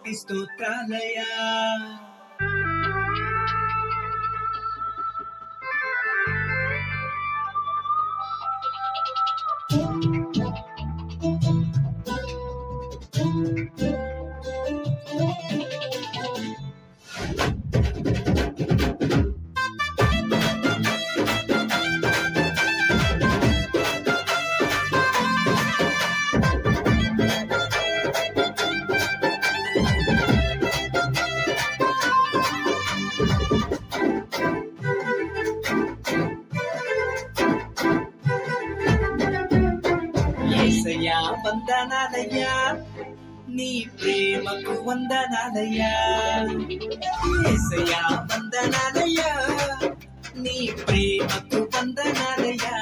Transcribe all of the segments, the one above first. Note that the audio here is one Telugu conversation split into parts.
శతకోటి స్తోత్రాలయా. యేసయ్యా వందనాలయ్యా, నీ ప్రేమకు వందనాలయ్యా. యేసయ్యా వందనాలయ్యా, నీ ప్రేమకు వందనాలయ్యా.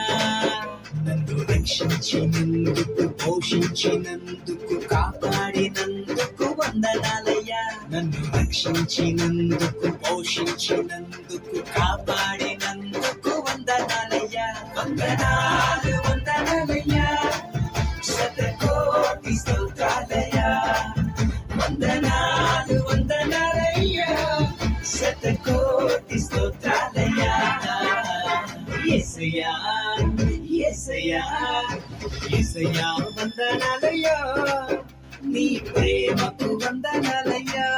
నన్ను రక్షించినందుకు, పోషించినందుకు, కాపాడినందుకు వందనాలయ్యా. నన్ను రక్షించినందుకు, పోషించినందుకు, కాపాడినందుకు వందనాలయ్యా. వందనాలు వందనాలయ్యా, శతకోటి స్తోత్రాలయ్యా. వందనాలు వందనాలయ్యా, శతకోటి స్తోత్రాలయ్యా. యేసయ్యా యేసయ్యా యేసయ్యా వందనాలయ్యా, నీ ప్రేమకు వందనాలయ్యా.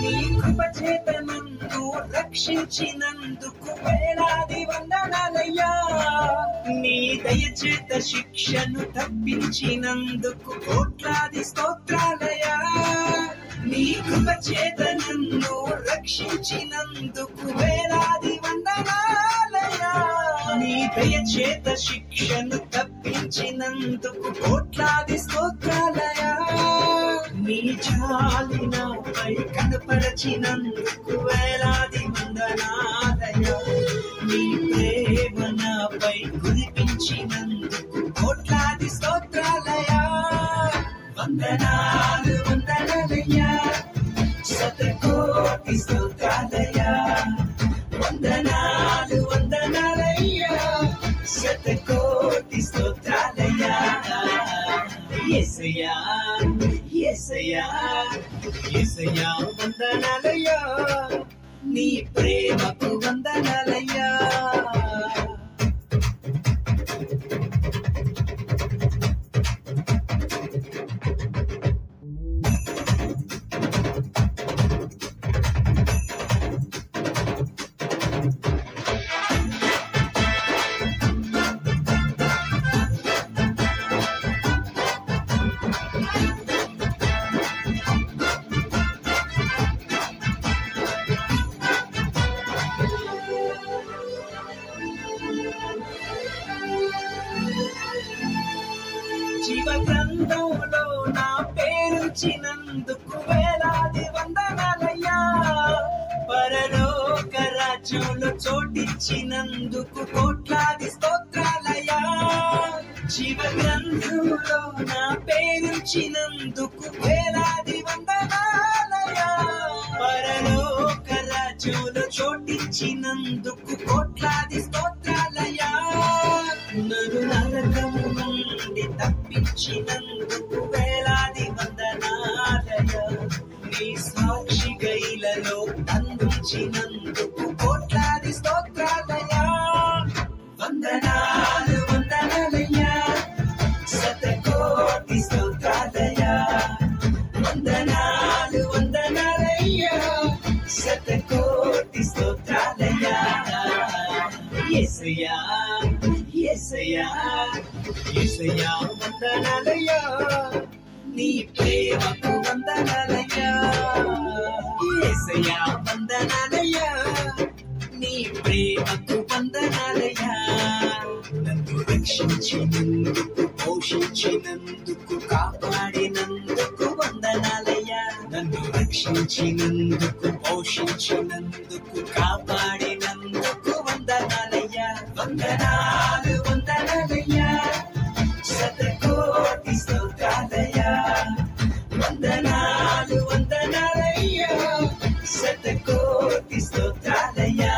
నీ కృపచేత నన్ను రక్షించినందుకు వేలాది వందనాలయ్యా. నీ దయచేత శిక్షను తప్పించినందుకు కోట్లాది స్తోత్రాలయ్యా. నీ కృపచేత నన్ను రక్షించినందుకు వేలాది వందనాలయ్యా. నీ దయచేత శిక్షను తప్పించినందుకు కోట్లాది స్తోత్రాలయ్యా. నీ జాలి నాపై కనపరచినందుకు వేలాది వందనాలయ్యా. నీ ప్రేమ నాపై కురిపించినందుకు కోట్లాది స్తోత్రాలయ్యా. వందనాలు వందనాలయ్యా, శతకోటి స్తోత్రాలయ్యా. వందనాలు వందనాలయ్యా, శతకోటి స్తోత్రాలయ్యా. యేసయ్యా యేసయ్యా యేసయ్యా వందనాలయ్యా, నీ ప్రేమకు వందనాలయ్యా. జీవ గ్రంథంలో నా పేరుంచినందుకు వేలాది వందనాలయ్యా. పరలోక రాజ్యంలో చోటిచ్చినందుకు కోట్లాది స్తోత్రాలయ్యా. జీవ గ్రంథంలో నా పేరుంచినందుకు వేలాది వందనాలయ్యా. పరలోక రాజ్యంలో చోటిచ్చినందుకు కోట్లాది స్తోత్రాలయ్యా. నన్ను నరకము నుండి తప్పించినందుకు వేలాది వందనాలయ్యా. నీ సాక్షి గైలలో అందించినందుకు కోట్లాది స్తోత్రాలయ్యా. వందనాలు వందనాలయ్యా, శతకోటి స్తోత్రాలయ్యా. వందనాలు వందనాలయ్యా, శతకోటి స్తోత్రాలయ్యా. యేసయ్యా యేసయ్యా యేసయ్యా వందనాలయ్యా, నీ ప్రేమకు వందనాలయ్యా. యేసయ్యా వందనాలయ్యా, నీ ప్రేమకు వందనాలయ్యా. నన్ను రక్షించినందుకు, పోషించినందుకు, కాపాడినందుకు వందనాలయ్యా. నన్ను రక్షించినందుకు పోషించినందుకు కాపాడినందుకు వందనాలయ్యా వందనాలు వందనాలయ్యా శతకోటి స్తోత్రాలయ్యా వందనాలు వందనాలయ్యా శతకోటి స్తోత్రాలయ్యా